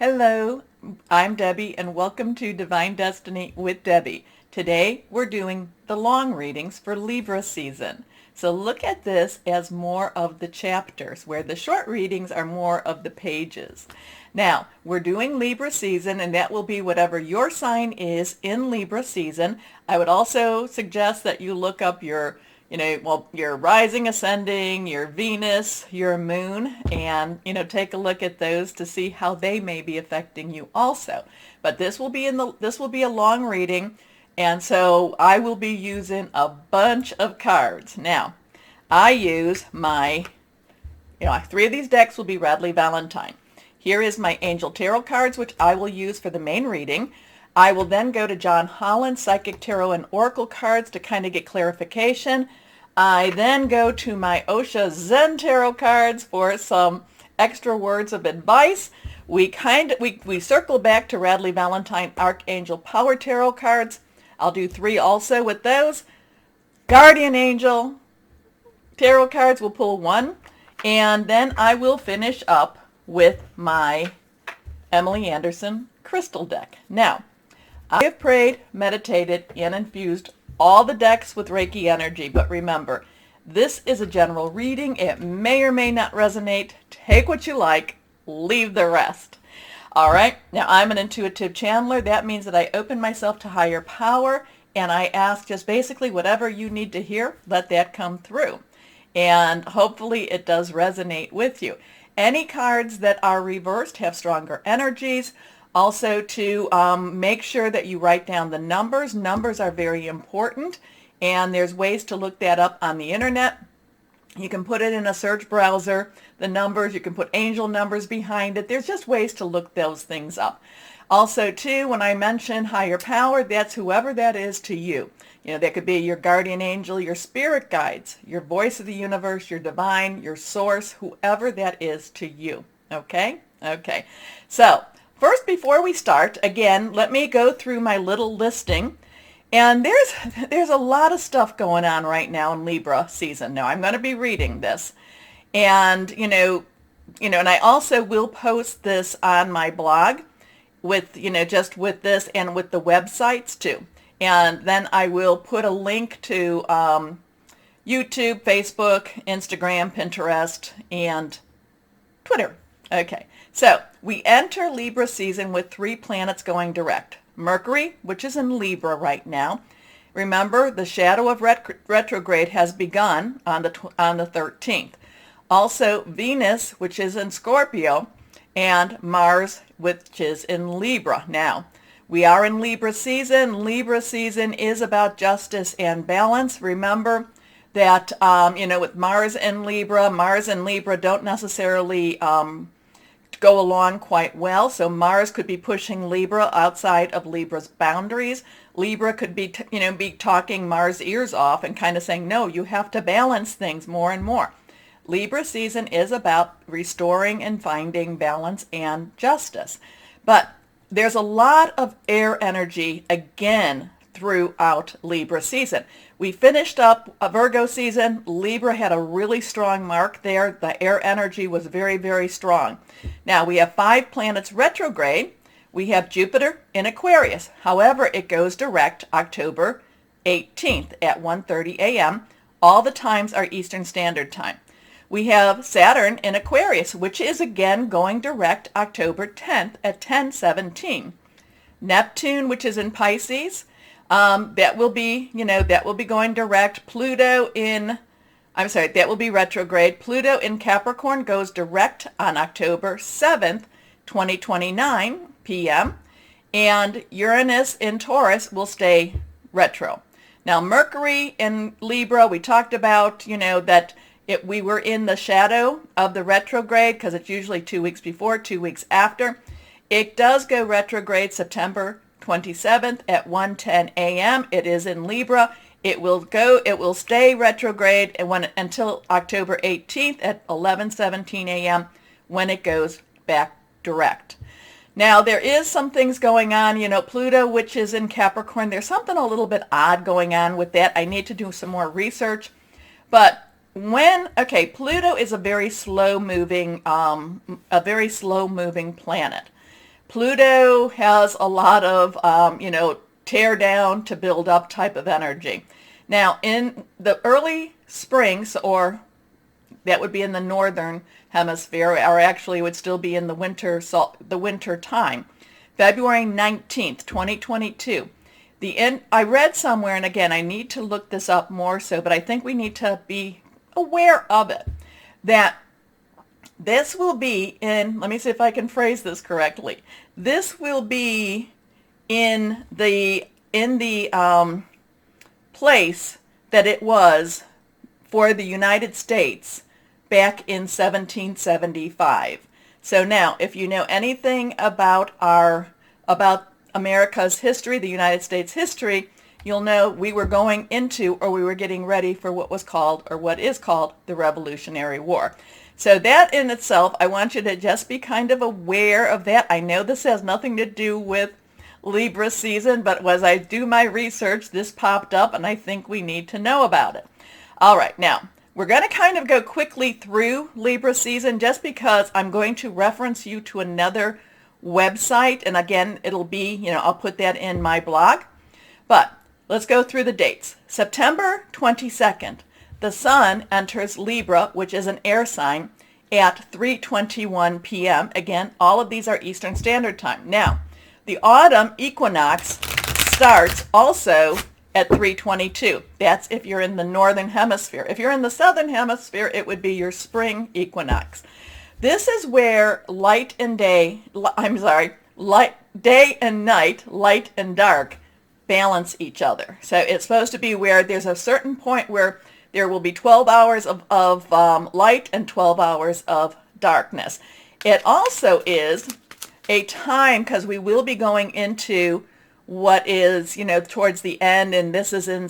Hello, I'm Debbie and welcome to Divine Destiny with Debbie. Today we're doing the long readings for Libra season. So look at this as more of the chapters, where the short readings are more of the pages. Now, we're doing Libra season, and that will be whatever your sign is in Libra season. I would also suggest that you look up your your rising, ascending, your Venus, your moon, and, take a look at those to see how they may be affecting you also. But this will be a long reading, and so I will be using a bunch of cards. Now, I use my, three of these decks will be Radley Valentine. Here is my Angel Tarot cards, which I will use for the main reading. I will then go to John Holland Psychic Tarot and Oracle cards to kind of get clarification. I then go to my Osha Zen Tarot cards for some extra words of advice. We circle back to Radley Valentine Archangel Power Tarot cards. I'll do 3 also with those. Guardian Angel Tarot cards, will pull 1. And then I will finish up with my Emily Anderson Crystal deck. Now, I have prayed, meditated, and infused all the decks with Reiki energy, but remember, this is a general reading. It may or may not resonate. Take what you like, leave the rest. All right, now I'm an intuitive channeler. That means that I open myself to higher power, and I ask just basically whatever you need to hear, let that come through. And hopefully it does resonate with you. Any cards that are reversed have stronger energies. Also, to make sure that you write down the numbers. Numbers are very important, and there's ways to look that up on the internet. You can put it in a search browser, the numbers. You can put angel numbers behind it. There's just ways to look those things up. Also, too, when I mention higher power, that's whoever that is to you. That could be your guardian angel, your spirit guides, your voice of the universe, your divine, your source, whoever that is to you. Okay? Okay. So, first, before we start, again, let me go through my little listing. And there's a lot of stuff going on right now in Libra season. Now, I'm going to be reading this. And, and I also will post this on my blog with, just with this and with the websites too. And then I will put a link to YouTube, Facebook, Instagram, Pinterest, and Twitter. Okay. So we enter Libra season with 3 planets going direct. Mercury, which is in Libra right now. Remember, the shadow of retrograde has begun on the 13th. Also, Venus, which is in Scorpio, and Mars, which is in Libra. Now, we are in Libra season. Libra season is about justice and balance. Remember that, with Mars and Libra don't necessarily go along quite well. So Mars could be pushing Libra outside of Libra's boundaries. Libra could be, be talking Mars' ears off and kind of saying, no, you have to balance things more and more. Libra season is about restoring and finding balance and justice. But there's a lot of air energy again throughout Libra season. We finished up a Virgo season. Libra had a really strong mark there. The air energy was very, very strong. Now we have 5 planets retrograde. We have Jupiter in Aquarius. However, it goes direct October 18th at 1:30 a.m. All the times are Eastern Standard Time. We have Saturn in Aquarius, which is again going direct October 10th at 10:17. Neptune, which is in Pisces, that will be going direct. That will be retrograde. Pluto in Capricorn goes direct on October 7th, 2029 p.m. And Uranus in Taurus will stay retro. Now, Mercury in Libra, we talked about, that we were in the shadow of the retrograde because it's usually 2 weeks before, 2 weeks after. It does go retrograde September 27th at 1:10 a.m. It is in Libra. It will stay retrograde until October 18th at 11:17 a.m. when it goes back direct. Now, there is some things going on, Pluto, which is in Capricorn. There's something a little bit odd going on with that. I need to do some more research. But Pluto is a very slow moving planet. Pluto has a lot of, tear down to build up type of energy. Now, in the early springs, or that would be in the northern hemisphere, or actually would still be in the winter time, February 19th, 2022. I read somewhere, and again, I need to look this up more so, but I think we need to be aware of it, that this will be in, let me see if I can phrase this correctly. This will be in the place that it was for the United States back in 1775. So now, if you know anything about America's history, the United States history, you'll know we were going into, or we were getting ready for what was called, or what is called, the Revolutionary War. So that in itself, I want you to just be kind of aware of that. I know this has nothing to do with Libra season, but as I do my research, this popped up, and I think we need to know about it. All right, now, we're going to kind of go quickly through Libra season just because I'm going to reference you to another website, and again, it'll be, I'll put that in my blog. But let's go through the dates. September 22nd, the sun enters Libra, which is an air sign, at 3:21 p.m. Again, all of these are Eastern Standard Time. Now, the autumn equinox starts also at 3:22. That's if you're in the northern hemisphere. If you're in the southern hemisphere, it would be your spring equinox. This is where day and night, light and dark, balance each other. So it's supposed to be where there's a certain point where there will be 12 hours of light and 12 hours of darkness. It also is a time, because we will be going into what is, towards the end, and this is in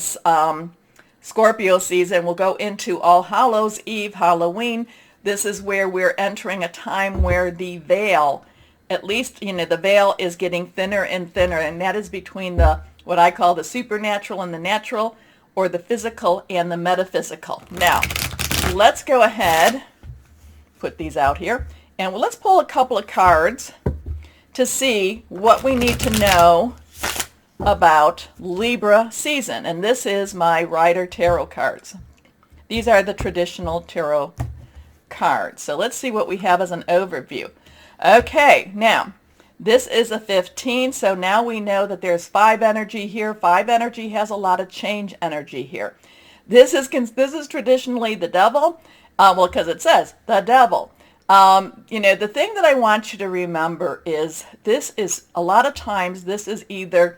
Scorpio season. We'll go into All Hallows Eve, Halloween. This is where we're entering a time where the veil, at least, the veil is getting thinner and thinner, and that is between what I call the supernatural and the natural, or the physical and the metaphysical. Now, let's go ahead, put these out here, and let's pull a couple of cards to see what we need to know about Libra season. And this is my Rider Tarot cards. These are the traditional tarot cards. So let's see what we have as an overview. Okay, now, this is a 15, so now we know that there's 5 energy here. 5 energy has a lot of change energy here. This is traditionally the devil, because it says the devil. The thing that I want you to remember is this is, a lot of times, this is either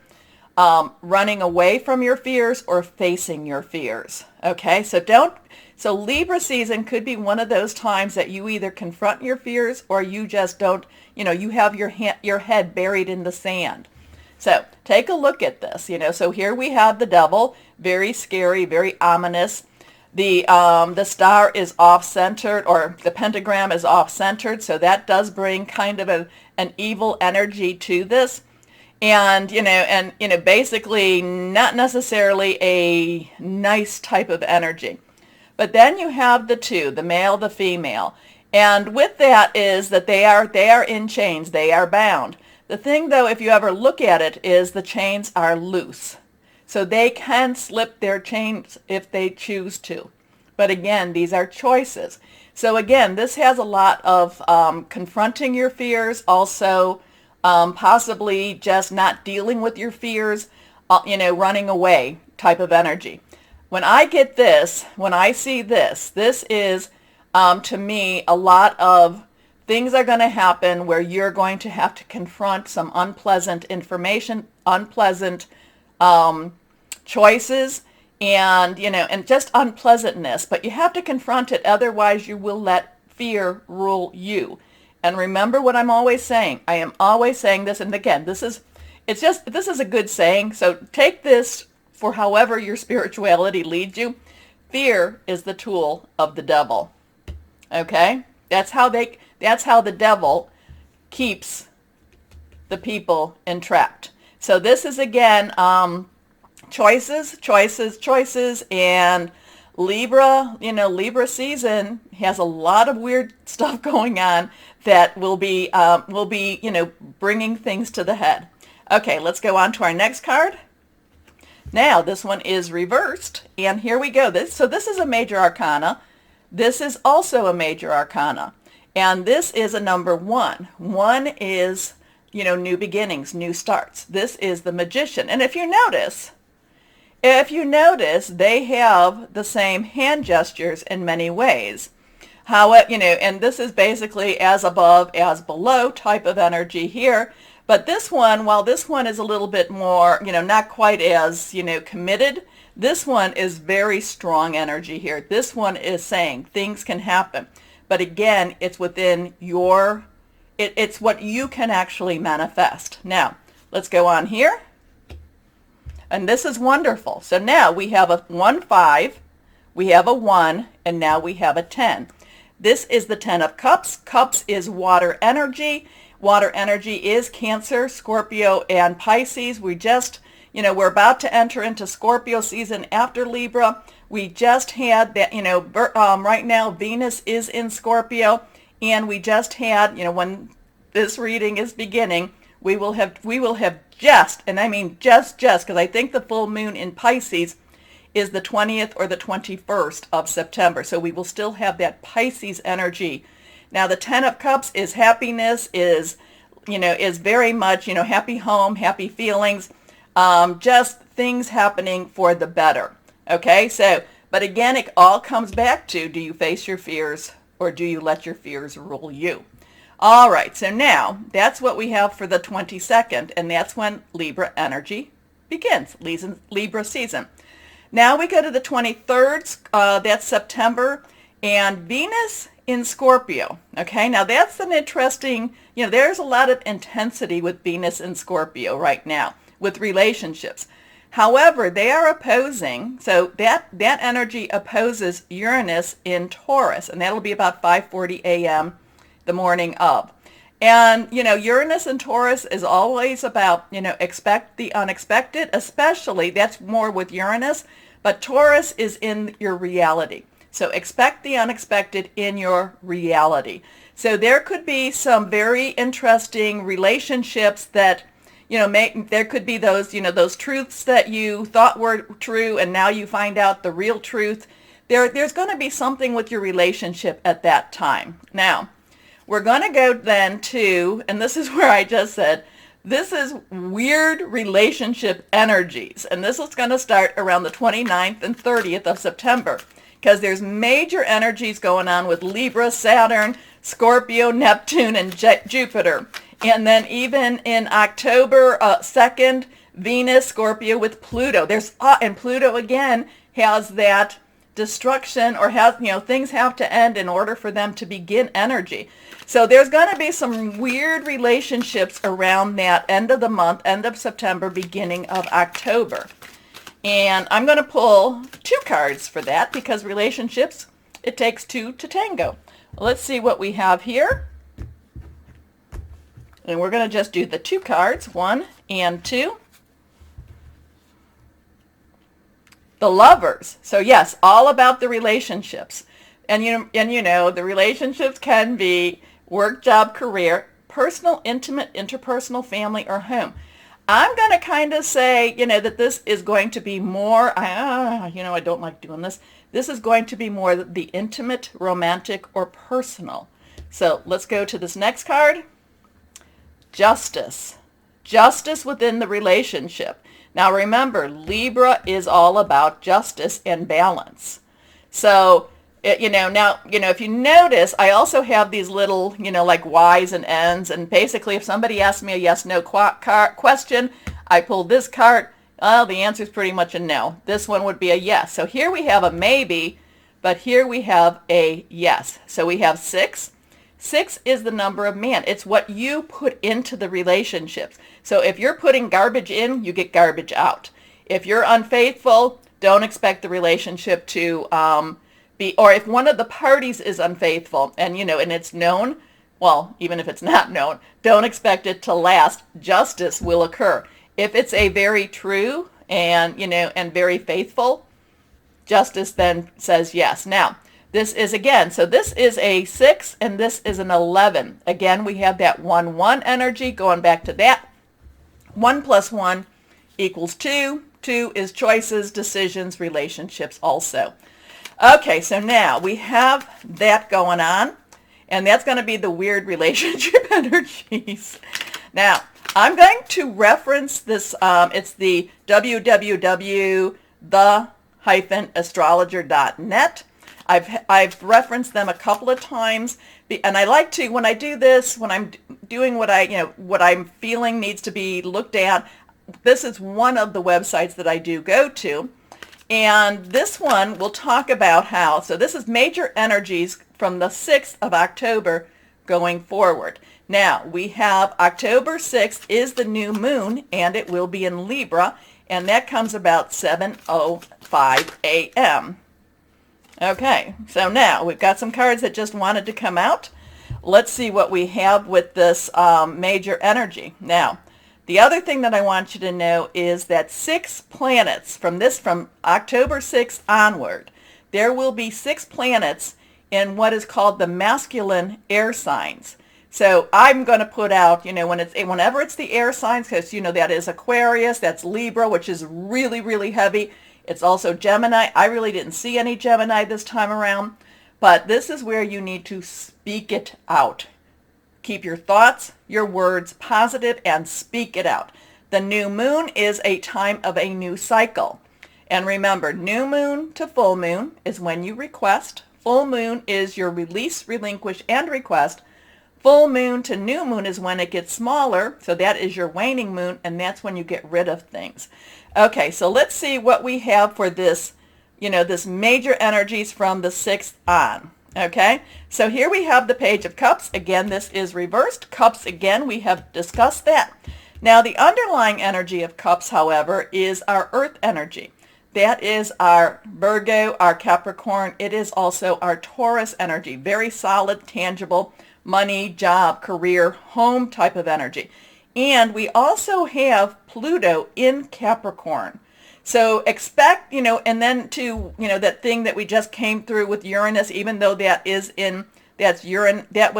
running away from your fears or facing your fears. Okay, so Libra season could be one of those times that you either confront your fears or you just don't, you have your head buried in the sand. So take a look at this, so here we have the devil, very scary, very ominous. The star is off-centered, or the pentagram is off-centered, so that does bring kind of an evil energy to this. And, basically not necessarily a nice type of energy. But then you have the two, the male, the female. And with that is that they are in chains. They are bound. The thing, though, if you ever look at it, is the chains are loose. So they can slip their chains if they choose to. But again, these are choices. So again, this has a lot of confronting your fears, also possibly just not dealing with your fears, running away type of energy. When I get this, when I see this, this is, to me, a lot of things are going to happen where you're going to have to confront some unpleasant information, unpleasant choices, and just unpleasantness. But you have to confront it, otherwise you will let fear rule you. And remember what I'm always saying. I am always saying this, and again, this is a good saying, so take this for however your spirituality leads you. Fear is the tool of the devil. Okay? That's how the devil keeps the people entrapped. So this is, again, choices, and Libra, Libra season has a lot of weird stuff going on that will be, bringing things to the head. Okay, let's go on to our next card. Now, this one is reversed, and here we go. This is a major arcana. This is also a major arcana, and this is a number 1. 1 is, new beginnings, new starts. This is the Magician, and if you notice, they have the same hand gestures in many ways. How and this is basically as above, as below type of energy here. But this one, while this one is a little bit more, not quite as, committed, this one is very strong energy here. This one is saying things can happen. But again, it's within it's what you can actually manifest. Now, let's go on here. And this is wonderful. So now we have a 1-5, we have a 1, and now we have a 10. This is the 10 of Cups. Cups is water energy. Water energy is Cancer, Scorpio, and Pisces. We just, we're about to enter into Scorpio season after Libra. We just had that, right now Venus is in Scorpio, and we just had, when this reading is beginning, we will have just, and I mean just, because I think the full moon in Pisces is the 20th or the 21st of September. So we will still have that Pisces energy. Now, the 10 of Cups is happiness, is very much, happy home, happy feelings, just things happening for the better. Okay, so, but again, it all comes back to, do you face your fears or do you let your fears rule you? All right, so now that's what we have for the 22nd, and that's when Libra energy begins, Libra season. Now we go to the 23rd, that's September, and Venus in Scorpio. Okay, now that's an interesting, there's a lot of intensity with Venus in Scorpio right now with relationships. However, they are opposing, so that energy opposes Uranus in Taurus, and that'll be about 5:40 a.m. the morning of. And, Uranus and Taurus is always about, expect the unexpected, especially, that's more with Uranus, but Taurus is in your reality. So expect the unexpected in your reality. So there could be some very interesting relationships that, there could be those, those truths that you thought were true and now you find out the real truth. There's going to be something with your relationship at that time. Now, we're going to go then to, and this is where I just said, this is weird relationship energies. And this is going to start around the 29th and 30th of September. Because there's major energies going on with Libra, Saturn, Scorpio, Neptune, and Jupiter. And then even in October 2nd, Venus, Scorpio with Pluto. And Pluto again has that destruction, or has, things have to end in order for them to begin energy. So there's going to be some weird relationships around that end of the month, end of September, beginning of October. And I'm going to pull 2 cards for that, because relationships, it takes 2 to tango. Let's see what we have here. And we're going to just do the 2 cards, 1 and 2. The Lovers. So yes, all about the relationships. And the relationships can be work, job, career, personal, intimate, interpersonal, family, or home. I'm going to kind of say, that this is going to be more, I don't like doing this. This is going to be more the intimate, romantic, or personal. So let's go to this next card. Justice. Justice within the relationship. Now remember, Libra is all about justice and balance. So, now, if you notice, I also have these little, like Y's and N's. And basically, if somebody asks me a yes-no question, I pull this card. Well, the answer is pretty much a no. This one would be a yes. So here we have a maybe, but here we have a yes. So we have 6. 6 is the number of man. It's what you put into the relationships. So if you're putting garbage in, you get garbage out. If you're unfaithful, don't expect the relationship to or if one of the parties is unfaithful and, and it's known, well, even if it's not known, don't expect it to last. Justice will occur. If it's a very true and, and very faithful, justice then says yes. Now, This is again, so this is a 6 and this is an 11. Again, we have that 1-1 energy going back to that. 1 plus 1 equals 2. 2 is choices, decisions, relationships also. Okay, so now we have that going on, and that's going to be the weird relationship energies. Now, I'm going to reference this. It's the www.the-astrologer.net. I've referenced them a couple of times, and I like to, when I do this, when I'm doing what I'm feeling needs to be looked at, this is one of the websites that I do go to. And this one will talk about how, so this is major energies from the 6th of October going forward. Now, we have October 6th is the new moon, and it will be in Libra, and that comes about 7:05 a.m. Okay, so now we've got some cards that just wanted to come out. Let's see what we have with this major energy. Now, the other thing that I want you to know is that 6 planets from October 6th onward, there will be 6 planets in what is called the masculine air signs. So I'm going to put out, whenever it's the air signs, because that is Aquarius, that's Libra, which is really, really heavy. It's also Gemini. I really didn't see any Gemini this time around, but this is where you need to speak it out. Keep your thoughts, your words positive, and speak it out. The new moon is a time of a new cycle. And remember, new moon to full moon is when you request. Full moon is your release, relinquish, and request. Full moon to new moon is when it gets smaller, so that is your waning moon, and that's when you get rid of things. Okay, so let's see what we have for this, this major energies from the 6th on. Okay, so here we have the Page of Cups. Again, this is reversed. Cups, again, we have discussed that. Now, the underlying energy of Cups, however, is our earth energy. That is our Virgo, our Capricorn. It is also our Taurus energy. Very solid, tangible, money, job, career, home type of energy. And we also have Pluto in Capricorn. So expect, and then that thing that we just came through with Uranus, even though that was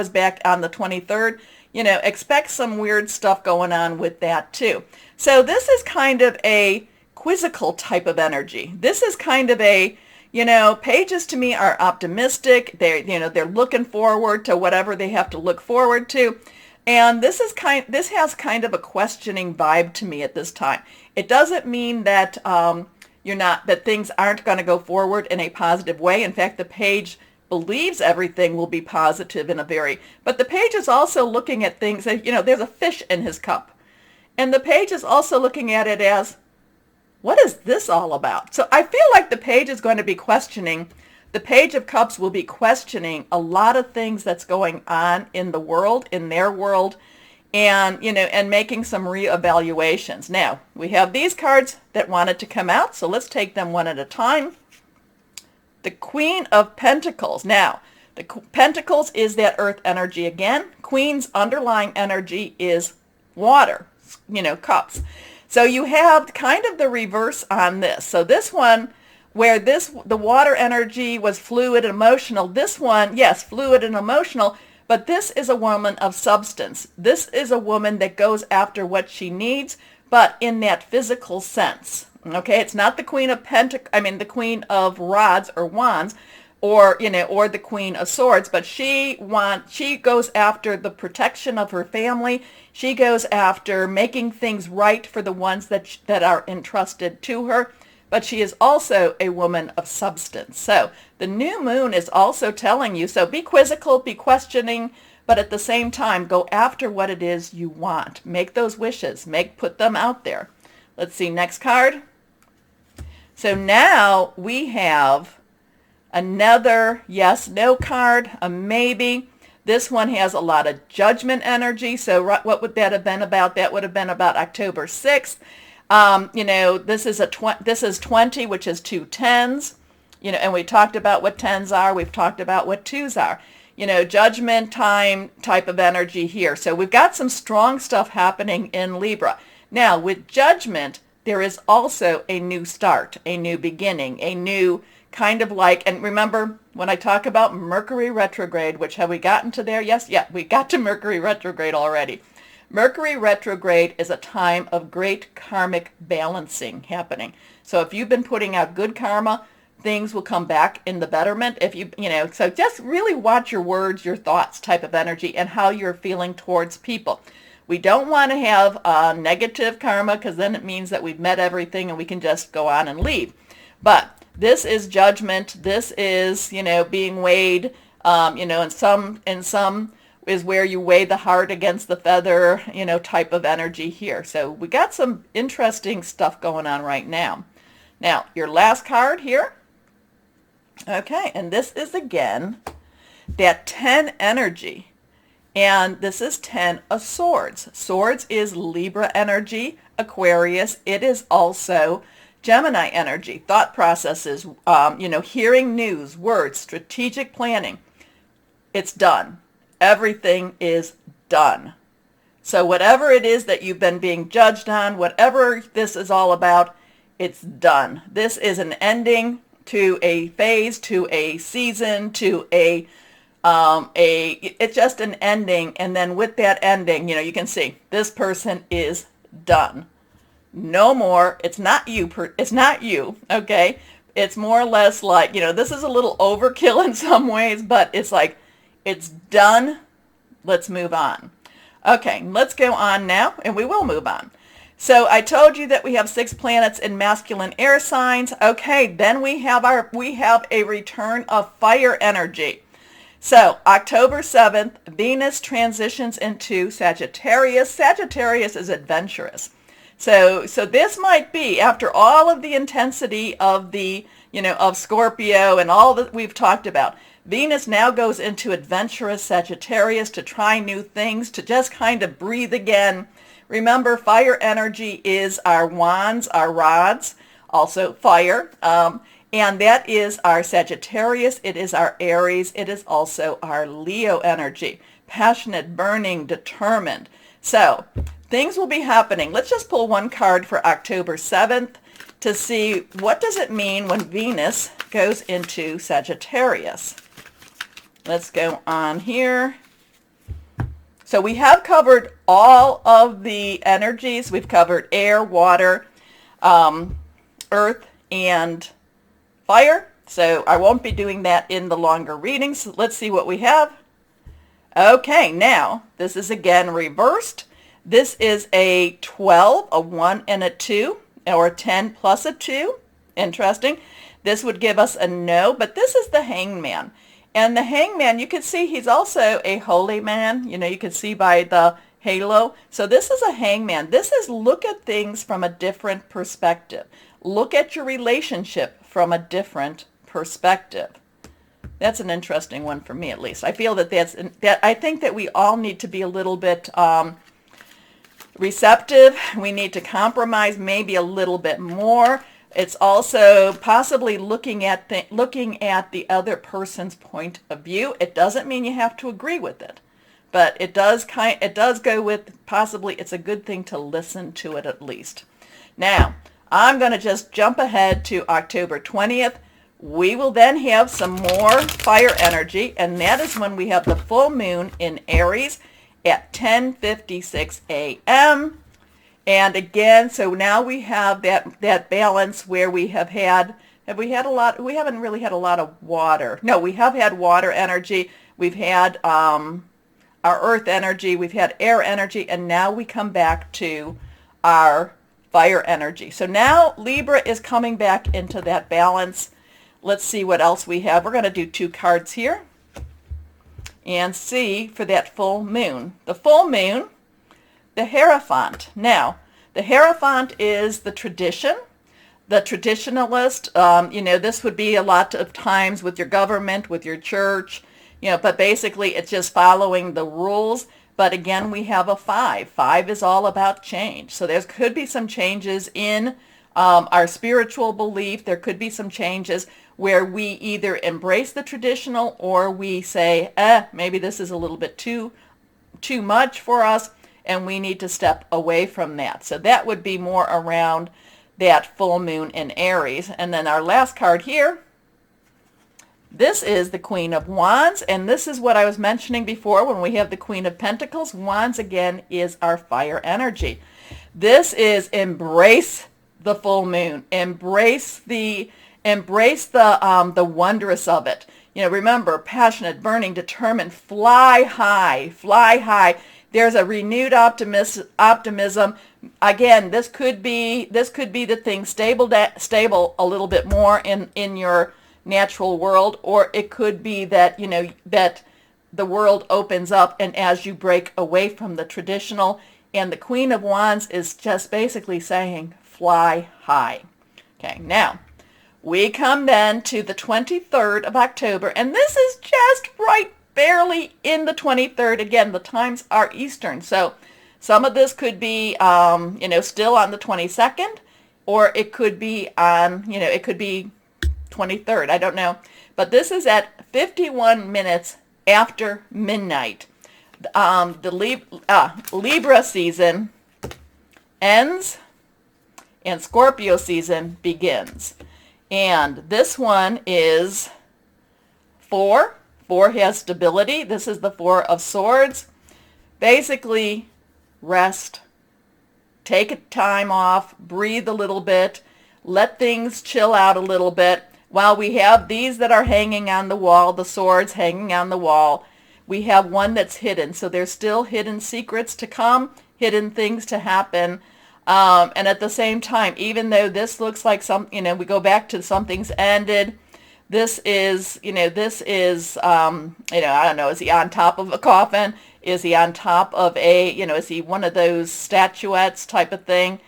back on the 23rd, expect some weird stuff going on with that too. So this is kind of a quizzical type of energy. This is kind of a, pages to me are optimistic. They're looking forward to whatever they have to look forward to. And this has kind of a questioning vibe to me at this time. It doesn't mean that that things aren't going to go forward in a positive way. In fact, the page believes everything will be positive but the page is also looking at things that, there's a fish in his cup. And the page is also looking at it as, what is this all about? So I feel like the page is going to be questioning. The Page of Cups will be questioning a lot of things that's going on in the world, in their world, and, and making some reevaluations. Now, we have these cards that wanted to come out, so let's take them one at a time. The Queen of Pentacles. Now, the Pentacles is that earth energy again. Queen's underlying energy is water, cups. So you have kind of the reverse on this. So this one, where the water energy was fluid and emotional, this one, yes, fluid and emotional, but this is a woman of substance. This is a woman that goes after what she needs, but in that physical sense. Okay, it's not the Queen of the Queen of Rods or Wands, or the Queen of Swords, but she goes after the protection of her family. She goes after making things right for the ones that are entrusted to her. But she is also a woman of substance. So the new moon is also telling you, so be quizzical, be questioning, but at the same time, go after what it is you want. Make those wishes. Put them out there. Let's see, next card. So now we have another yes, no card, a maybe. This one has a lot of judgment energy. So what would that have been about? That would have been about October 6th. This is 20, which is 2 tens, and we talked about what 10s are. We've talked about what 2s are, judgment time type of energy here. So we've got some strong stuff happening in Libra. Now with judgment, there is also a new start, a new beginning, a new kind of like, and remember when I talk about Mercury retrograde, which have we gotten to there? Yes, yeah, we got to Mercury retrograde already. Mercury retrograde is a time of great karmic balancing happening. So if you've been putting out good karma, things will come back in the betterment. If so just really watch your words, your thoughts type of energy, and how you're feeling towards people. We don't want to have negative karma, because then it means that we've met everything and we can just go on and leave. But this is judgment. This is, being weighed, in some is where you weigh the heart against the feather, type of energy here. So we got some interesting stuff going on right now. Now, your last card here. Okay, and this is again that 10 energy. And this is 10 of Swords. Swords is Libra energy, Aquarius. It is also Gemini energy, thought processes, hearing news, words, strategic planning. It's done. Everything is done. So whatever it is that you've been being judged on, whatever this is all about, it's done. This is an ending to a phase, to a season, to it's just an ending. And then with that ending, you can see this person is done. No more. It's not you. It's not you. Okay. It's more or less like, this is a little overkill in some ways, but it's like, it's done. Let's move on. Okay. Let's go on now, and we will move on. So I told you that we have 6 planets in masculine air signs. Okay. Then we have a return of fire energy. So October 7th, Venus transitions into Sagittarius. Sagittarius is adventurous. So this might be, after all of the intensity of of Scorpio and all that we've talked about, Venus now goes into adventurous Sagittarius to try new things, to just kind of breathe again. Remember, fire energy is our wands, our rods, also fire. And that is our Sagittarius. It is our Aries. It is also our Leo energy. Passionate, burning, determined. So things will be happening. Let's just pull one card for October 7th to see what does it mean when Venus goes into Sagittarius. Let's go on here. So we have covered all of the energies. We've covered air, water, earth, and fire. So I won't be doing that in the longer readings. Let's see what we have. Okay, now this is again reversed. This is a 12, a 1, and a 2, or a 10 plus a 2. Interesting. This would give us a no, but this is the Hangman. And the Hangman, you can see he's also a holy man. You can see by the halo. So this is a Hangman. This is look at things from a different perspective. Look at your relationship from a different perspective. That's an interesting one for me, at least. I feel that I think that we all need to be a little bit receptive. We need to compromise maybe a little bit more. It's also possibly looking at the other person's point of view. It doesn't mean you have to agree with it, but it does go with possibly it's a good thing to listen to it at least. Now, I'm going to just jump ahead to October 20th. We will then have some more fire energy, and that is when we have the full moon in Aries at 10:56 a.m. And again, so now we have that balance where we have we haven't really had a lot of water. No, we have had water energy. We've had our earth energy. We've had air energy. And now we come back to our fire energy. So now Libra is coming back into that balance. Let's see what else we have. We're going to do 2 cards here and see for that full moon. The full moon, the Hierophant. Now, the Hierophant is the tradition, the traditionalist. This would be a lot of times with your government, with your church, but basically it's just following the rules. But again, we have a 5. 5 is all about change. So there could be some changes in our spiritual belief. There could be some changes where we either embrace the traditional or we say, maybe this is a little bit too much for us, and we need to step away from that. So that would be more around that full moon in Aries. And then our last card here, This is the Queen of Wands, and this is what I was mentioning before when we have the Queen of Pentacles. Wands, again, is our fire energy. This is embrace the full moon. Embrace the wondrous of it. You know, remember, passionate, burning, determined, fly high, fly high. There's a renewed optimism. Again, this could be the thing stable a little bit more in your natural world, or it could be that, you know, that the world opens up and as you break away from the traditional. And the Queen of Wands is just basically saying fly high. Okay, now we come then to the 23rd of October, and this is just right barely in the 23rd. Again, the times are Eastern, so some of this could be, you know, still on the 22nd, or it could be on, you know, it could be 23rd. I don't know. But this is at 51 minutes after midnight. The Libra season ends and Scorpio season begins. And this one is 4. 4 has stability. This is the 4 of Swords. Basically, rest, take a time off, breathe a little bit, let things chill out a little bit. While we have these that are hanging on the wall, the swords hanging on the wall, we have one that's hidden. So there's still hidden secrets to come, hidden things to happen. And at the same time, even though this looks like some, you know, we go back to something's ended, this is, you know, I don't know, is he on top of a coffin? Is he on top of a, you know, is he one of those statuettes type of thing?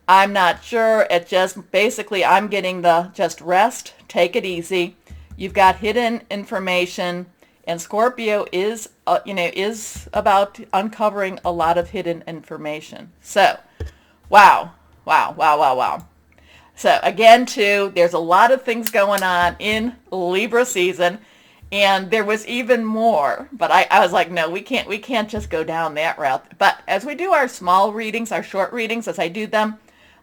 I'm not sure. It just, basically, I'm getting the just rest, take it easy. You've got hidden information, and Scorpio is, you know, is about uncovering a lot of hidden information. So, wow. So again, too, there's a lot of things going on in Libra season, and there was even more. But I was like, no, we can't just go down that route. But as we do our small readings, our short readings, as I do them,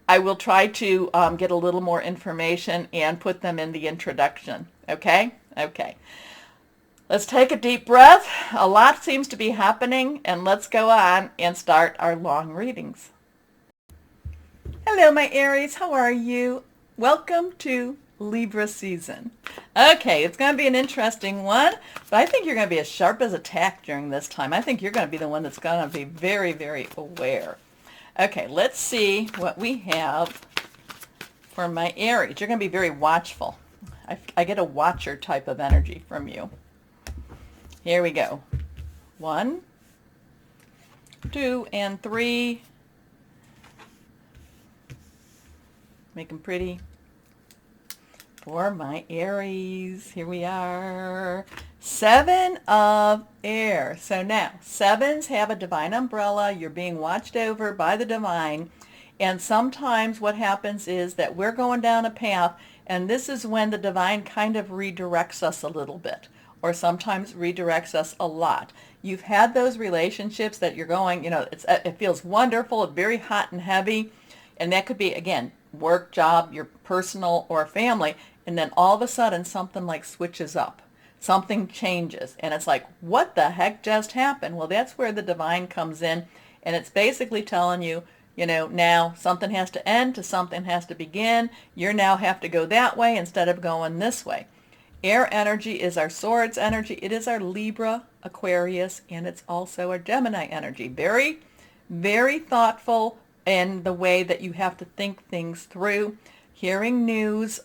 I will try to get a little more information and put them in the introduction. Okay? Okay. Let's take a deep breath. A lot seems to be happening, and let's go on and start our long readings. Hello, my Aries. How are you? Welcome to Libra season. Okay, it's going to be an interesting one, but I think you're going to be as sharp as a tack during this time. I think you're going to be the one that's going to be very, very aware. Okay, let's see what we have for my Aries. You're going to be very watchful. I get a watcher type of energy from you. Here we go. 1, 2, and 3. Make them pretty. For my Aries, here we are. 7 of air. So now, 7s have a divine umbrella. You're being watched over by the divine. And sometimes what happens is that we're going down a path, and this is when the divine kind of redirects us a little bit, or sometimes redirects us a lot. You've had those relationships that you're going, you know, it feels wonderful, very hot and heavy. And that could be, again, work, job, your personal or family. And then all of a sudden something like switches up. Something changes. And it's like, what the heck just happened? Well, that's where the divine comes in. And it's basically telling you, you know, now something has to end to something has to begin. You now have to go that way instead of going this way. Air energy is our Swords energy. It is our Libra, Aquarius, and it's also our Gemini energy. Very, very thoughtful in the way that you have to think things through, hearing news,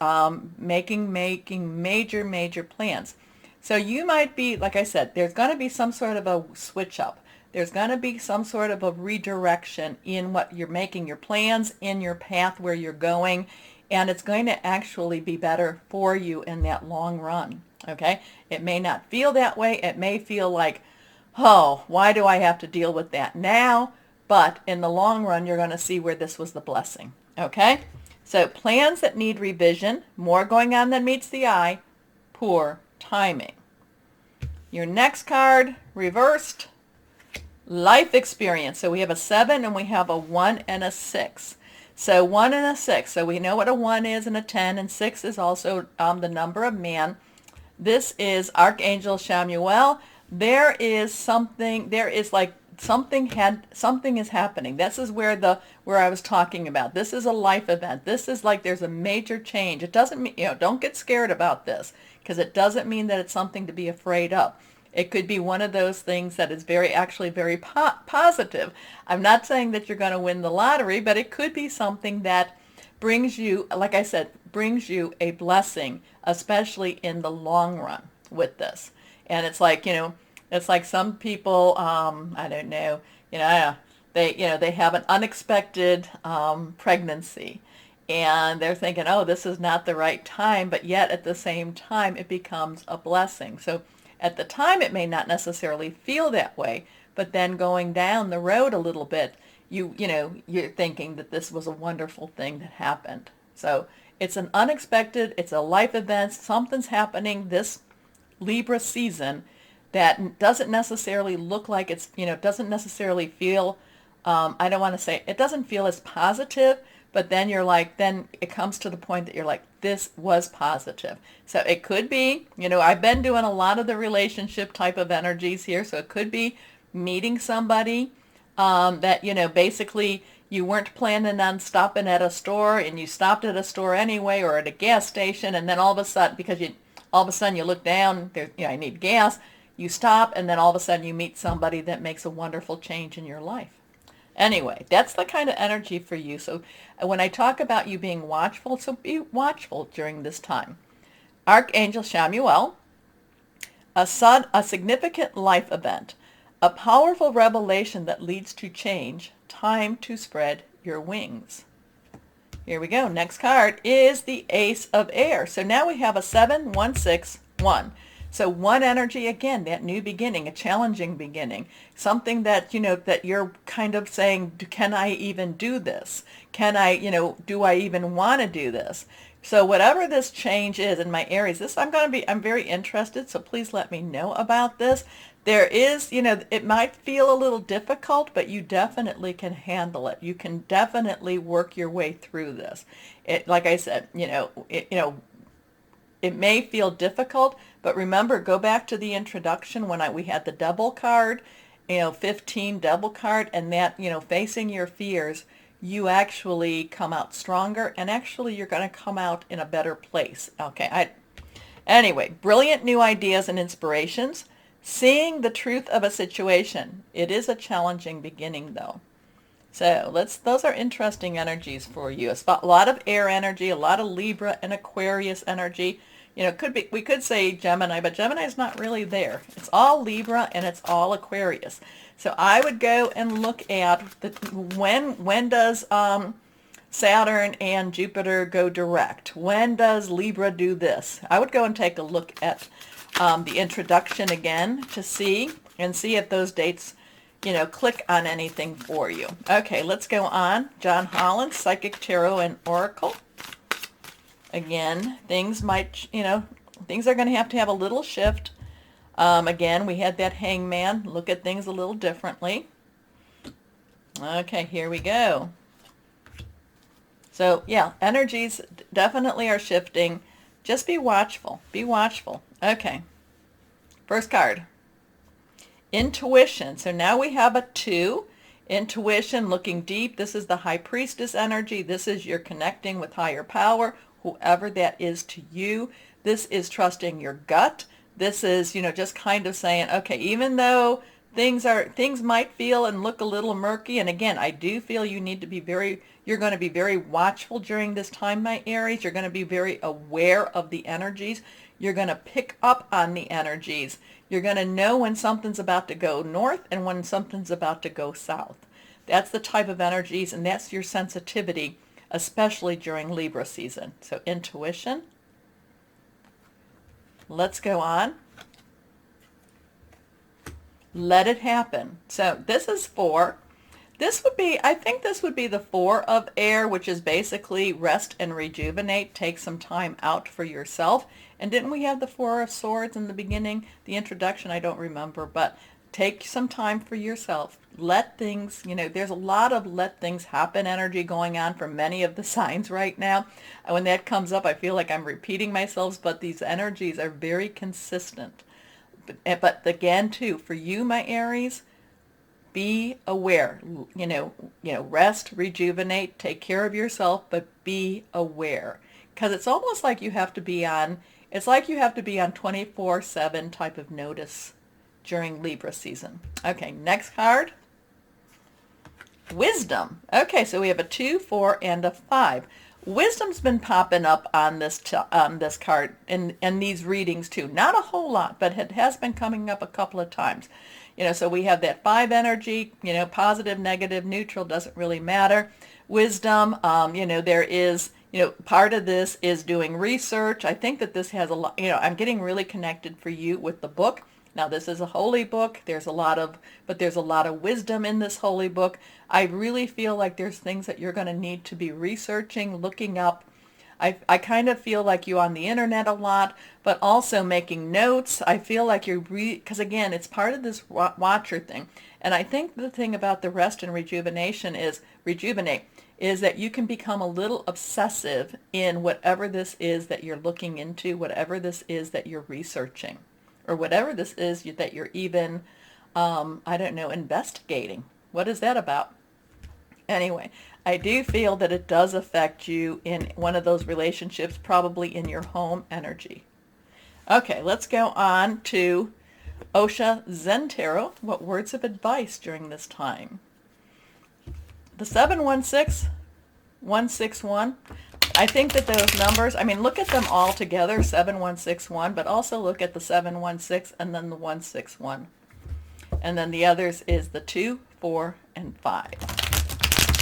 making major plans. So you might be, like I said, there's going to be some sort of a switch up. There's going to be some sort of a redirection in what you're making your plans, in your path where you're going, and it's going to actually be better for you in that long run, okay? It may not feel that way. It may feel like, oh, why do I have to deal with that now? But in the long run, you're going to see where this was the blessing, okay? So plans that need revision, more going on than meets the eye, poor timing. Your next card, reversed, life experience. So we have a 7 and we have a 1 and a 6. So 1 and a 6. So we know what a 1 is and a 10, and 6 is also the number of man. This is Archangel Chamuel. Something is happening. This is where I was talking about. This is a life event. This is like there's a major change. It doesn't mean, don't get scared about this, because it doesn't mean that it's something to be afraid of. It could be one of those things that is actually very positive. I'm not saying that you're going to win the lottery, but it could be something that brings you, like I said, brings you a blessing, especially in the long run with this. And it's like some people, I don't know, they have an unexpected pregnancy, and they're thinking, oh, this is not the right time, but yet at the same time it becomes a blessing. So at the time it may not necessarily feel that way, but then going down the road a little bit, you're thinking that this was a wonderful thing that happened. So it's an unexpected, it's a life event, something's happening this Libra season that doesn't necessarily look like it's, doesn't necessarily feel, I don't want to say, it doesn't feel as positive, but then then it comes to the point that you're like, this was positive. So it could be, I've been doing a lot of the relationship type of energies here, so it could be meeting somebody that, basically you weren't planning on stopping at a store, and you stopped at a store anyway, or at a gas station, and then all of a sudden you look down, I need gas, you stop, and then all of a sudden you meet somebody that makes a wonderful change in your life. Anyway, that's the kind of energy for you. So when I talk about you being watchful, so be watchful during this time. Archangel Chamuel, a significant life event, a powerful revelation that leads to change, time to spread your wings. Here we go. Next card is the Ace of Air. So now we have a 7, 1, 6, 1. So one energy, again, that new beginning, a challenging beginning, something that, that you're kind of saying, can I even do this? Can I, do I even want to do this? So whatever this change is in my Aries, I'm very interested, so please let me know about this. There is, it might feel a little difficult, but you definitely can handle it. You can definitely work your way through this. Like I said, it may feel difficult, but remember, go back to the introduction when we had the Devil card, 15 Devil card, and that, facing your fears, you actually come out stronger, and actually you're going to come out in a better place. Okay. Anyway, brilliant new ideas and inspirations. Seeing the truth of a situation. It is a challenging beginning, though. So those are interesting energies for you. A lot of air energy, a lot of Libra and Aquarius energy. We could say Gemini, but Gemini is not really there. It's all Libra and it's all Aquarius. So I would go and look at when does Saturn and Jupiter go direct? When does Libra do this? I would go and take a look at the introduction again to see if those dates, click on anything for you. Okay, let's go on. John Holland, Psychic Tarot and Oracle. Again, things might, things are going to have a little shift. Again, we had that Hangman. Look at things a little differently. Okay, here we go. So, yeah, energies definitely are shifting. Just be watchful. Be watchful. Okay. First card. Intuition. So now we have a 2. Intuition, looking deep. This is the High Priestess energy. This is your connecting with higher power, whoever that is to you. This is trusting your gut. This is, just kind of saying, okay, even though things might feel and look a little murky, and again, I do feel you're going to be very watchful during this time, my Aries. You're going to be very aware of the energies. You're going to pick up on the energies. You're going to know when something's about to go north and when something's about to go south. That's the type of energies, and that's your sensitivity, especially during Libra season. So intuition. Let's go on. Let it happen. So this is 4. I think this would be the 4 of air, which is basically rest and rejuvenate. Take some time out for yourself. And didn't we have the 4 of swords in the beginning? The introduction, I don't remember, but take some time for yourself. Let things, there's a lot of let things happen energy going on for many of the signs right now. And when that comes up, I feel like I'm repeating myself, but these energies are very consistent. But again, too, for you, my Aries, be aware, rest, rejuvenate, take care of yourself, but be aware. Because it's almost like you have to be on, it's like you have to be on 24/7 type of notice during Libra season. Okay, next card. Wisdom. Okay, so we have a 2, 4, and a 5. Wisdom's been popping up on this card and these readings too. Not a whole lot, but it has been coming up a couple of times. So we have that 5 energy, positive, negative, neutral, doesn't really matter. Wisdom, there is, part of this is doing research. I think that this has a lot, I'm getting really connected for you with the book. Now, this is a holy book. There's a lot of wisdom in this holy book. I really feel like there's things that you're going to need to be researching, looking up. I kind of feel like you on the internet a lot, but also making notes. I feel like you're, because again, it's part of this watcher thing. And I think the thing about the rest and rejuvenate, is that you can become a little obsessive in whatever this is that you're looking into, whatever this is that you're researching, or whatever this is that you're even, investigating. What is that about? Anyway, I do feel that it does affect you in one of those relationships, probably in your home energy. Okay, let's go on to Osha Zen Tarot. What words of advice during this time? The 716, 161. I think that those numbers, look at them all together, 7161, but also look at the 716 and then the 161. And then the others is the 2, 4, and 5.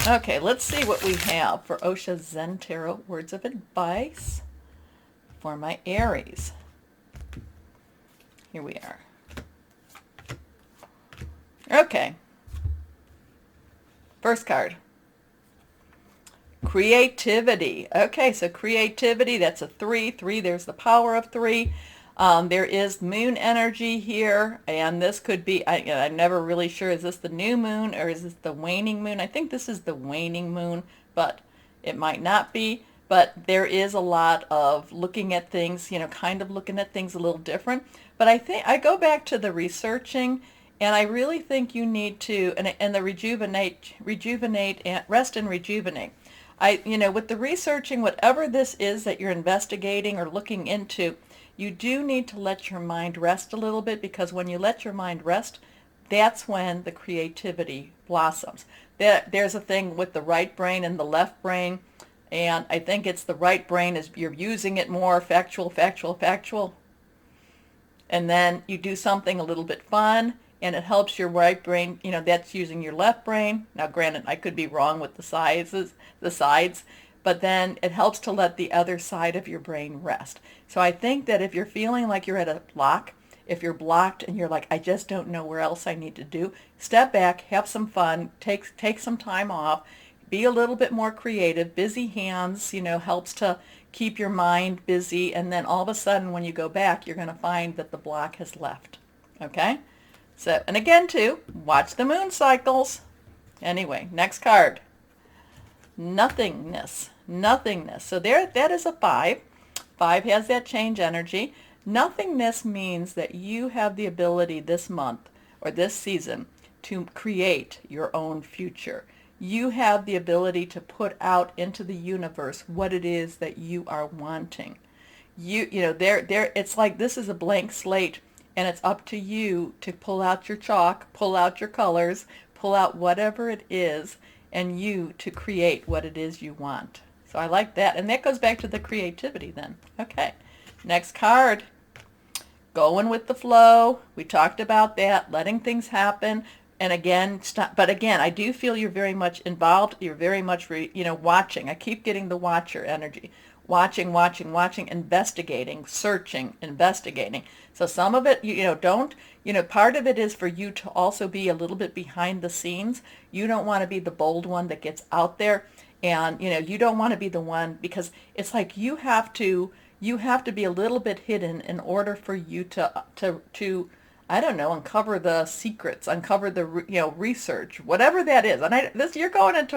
Okay, let's see what we have for Osha Zen Tarot words of advice for my Aries. Here we are. Okay. First card. Creativity. Okay, so creativity, that's a 3. 3, there's the power of 3. There is moon energy here, and this could be, I'm never really sure, is this the new moon or is this the waning moon? I think this is the waning moon, but it might not be. But there is a lot of looking at things, kind of looking at things a little different. But I think I go back to the researching, and I really think you need to, and the rejuvenate, and rest and rejuvenate. With the researching, whatever this is that you're investigating or looking into, you do need to let your mind rest a little bit, because when you let your mind rest, that's when the creativity blossoms. There's a thing with the right brain and the left brain, and I think it's the right brain is you're using it more, factual, and then you do something a little bit fun, and it helps your right brain, that's using your left brain. Now, granted, I could be wrong with the sides, but then it helps to let the other side of your brain rest. So I think that if you're feeling like you're at a block, if you're blocked and you're like, I just don't know where else I need to do, step back, have some fun, take some time off, be a little bit more creative. Busy hands, helps to keep your mind busy, and then all of a sudden when you go back, you're going to find that the block has left. Okay? So, and again too, watch the moon cycles. Anyway, next card. Nothingness. So that is a 5. 5 has that change energy. Nothingness means that you have the ability this month or this season to create your own future. You have the ability to put out into the universe what it is that you are wanting. It's like this is a blank slate, and it's up to you to pull out your chalk, pull out your colors, pull out whatever it is, and you to create what it is you want. So I like that. And that goes back to the creativity then. Okay. Next card. Going with the flow. We talked about that. Letting things happen. And again, but again, I do feel you're very much involved. You're very much, watching. I keep getting the watcher energy. Watching, investigating, searching, investigating. So some of it, part of it is for you to also be a little bit behind the scenes. You don't want to be the bold one that gets out there, and, you don't want to be the one, because it's like you have to be a little bit hidden in order for you to I don't know, uncover the secrets, uncover the, research, whatever that is. And you're going into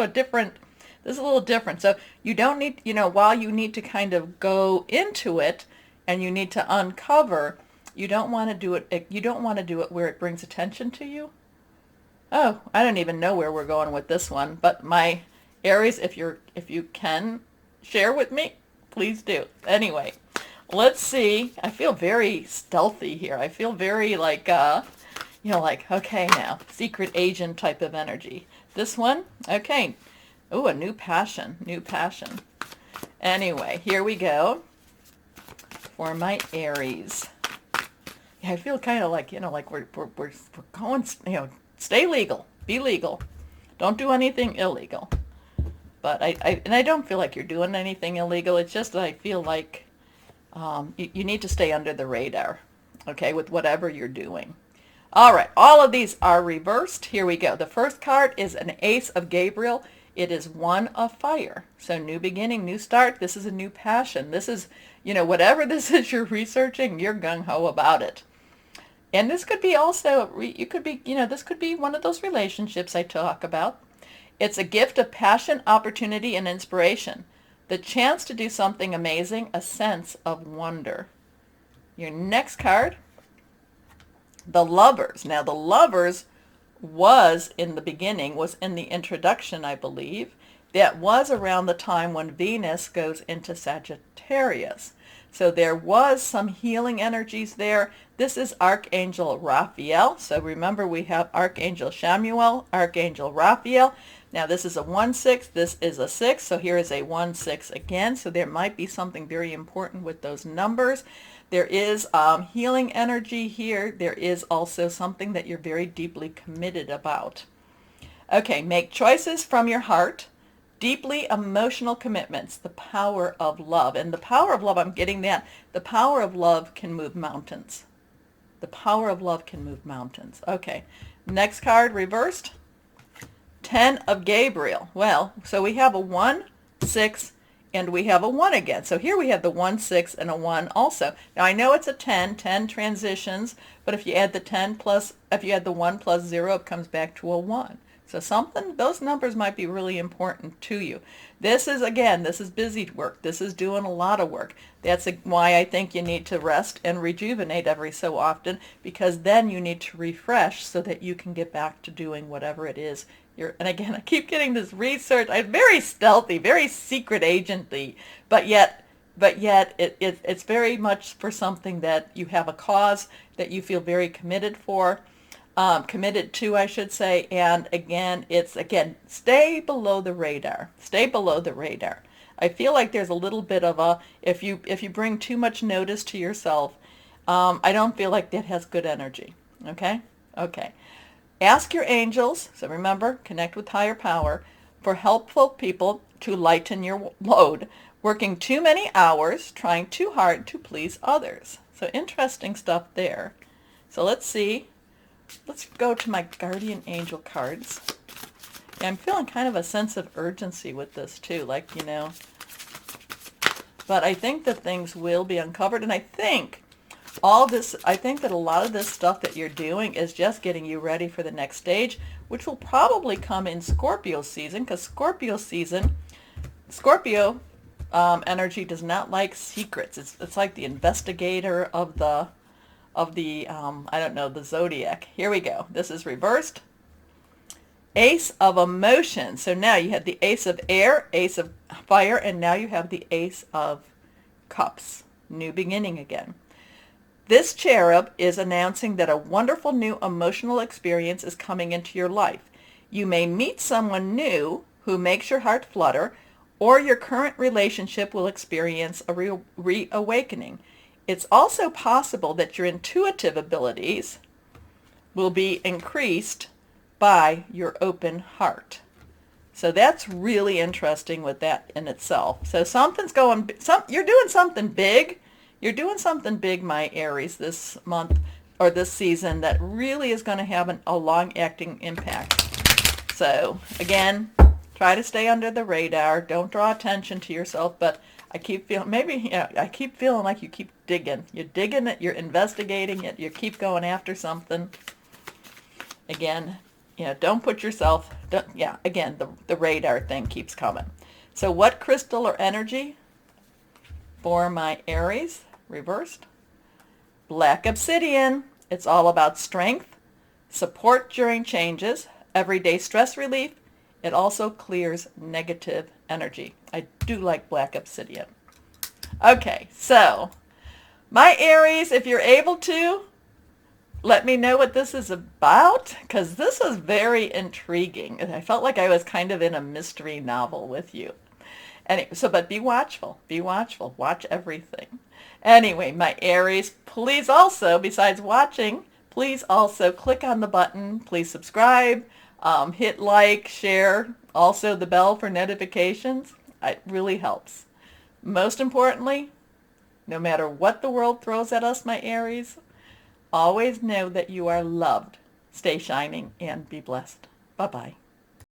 this is a little different. So you don't need, while you need to kind of go into it and you need to uncover, you don't want to do it where it brings attention to you. Oh, I don't even know where we're going with this one, but my Aries, if you can share with me, please do. Anyway, let's see. I feel very stealthy here. I feel very like, okay now, secret agent type of energy. This one, okay. Oh, a new passion, new passion. Anyway, here we go for my Aries. Yeah, I feel kind of like, like we're going, stay legal, be legal. Don't do anything illegal. But I don't feel like you're doing anything illegal. It's just that I feel like you need to stay under the radar, okay, with whatever you're doing. All right, all of these are reversed. Here we go. The first card is an Ace of Gabriel. It is one of fire. So new beginning, new start. This is a new passion. This is, whatever this is you're researching, you're gung-ho about it. And this could be also, this could be one of those relationships I talk about. It's a gift of passion, opportunity, and inspiration. The chance to do something amazing, a sense of wonder. Your next card, the Lovers. Now, the Lovers was in the introduction, I believe. That was around the time when Venus goes into Sagittarius. So there was some healing energies there. This is Archangel Raphael. So remember, we have Archangel Chamuel, Archangel Raphael. Now this is a 1-6, this is a 6, so here is a 1-6 again. So there might be something very important with those numbers. There is healing energy here. There is also something that you're very deeply committed about. Okay, make choices from your heart. Deeply emotional commitments, the power of love. And the power of love, I'm getting that. The power of love can move mountains. The power of love can move mountains. Okay, next card reversed. 10 of Gabriel. Well, so we have a 1, 6, and we have a 1 again. So here we have the 1, 6, and a 1 also. Now I know it's a 10 transitions, but if you add the 1 plus 0, it comes back to a 1. So those numbers might be really important to you. This is busy work. This is doing a lot of work. That's why I think you need to rest and rejuvenate every so often, because then you need to refresh so that you can get back to doing whatever it is. And again, I keep getting this research. I'm very stealthy, very secret agency, but yet it's very much for something that you have a cause that you feel very committed to, I should say. And again, stay below the radar. Stay below the radar. I feel like there's a little bit of if you bring too much notice to yourself, I don't feel like that has good energy. Okay? Okay. Ask your angels, so remember, connect with higher power, for helpful people to lighten your load. Working too many hours, trying too hard to please others. So interesting stuff there. So let's see. Let's go to my guardian angel cards. Yeah, I'm feeling kind of a sense of urgency with this too, but I think that things will be uncovered, and I think that a lot of this stuff that you're doing is just getting you ready for the next stage, which will probably come in Scorpio season, because Scorpio energy does not like secrets. It's like the investigator of the the zodiac. Here we go. This is reversed. Ace of Emotions. So now you have the Ace of Air, Ace of Fire, and now you have the Ace of Cups. New beginning again. This cherub is announcing that a wonderful new emotional experience is coming into your life. You may meet someone new who makes your heart flutter, or your current relationship will experience a reawakening. It's also possible that your intuitive abilities will be increased by your open heart. So that's really interesting with that in itself. So you're doing something big. You're doing something big, my Aries, this month or this season that really is going to have a long-acting impact. So again, try to stay under the radar. Don't draw attention to yourself, but I keep feeling like you keep digging. You're digging it, you're investigating it, you keep going after something. Again, don't put yourself, again, the radar thing keeps coming. So what crystal or energy for my Aries, reversed? Black obsidian. It's all about strength, support during changes, everyday stress relief. It also clears negative energy. I do like black obsidian. Okay, so my Aries, if you're able to, let me know what this is about, because this is very intriguing. I felt like I was kind of in a mystery novel with you. Anyway, but be watchful. Be watchful. Watch everything. Anyway, my Aries, please also, besides watching, please also click on the button. Please subscribe. Hit like, share. Also the bell for notifications. It really helps. Most importantly, no matter what the world throws at us, my Aries, always know that you are loved. Stay shining and be blessed. Bye-bye.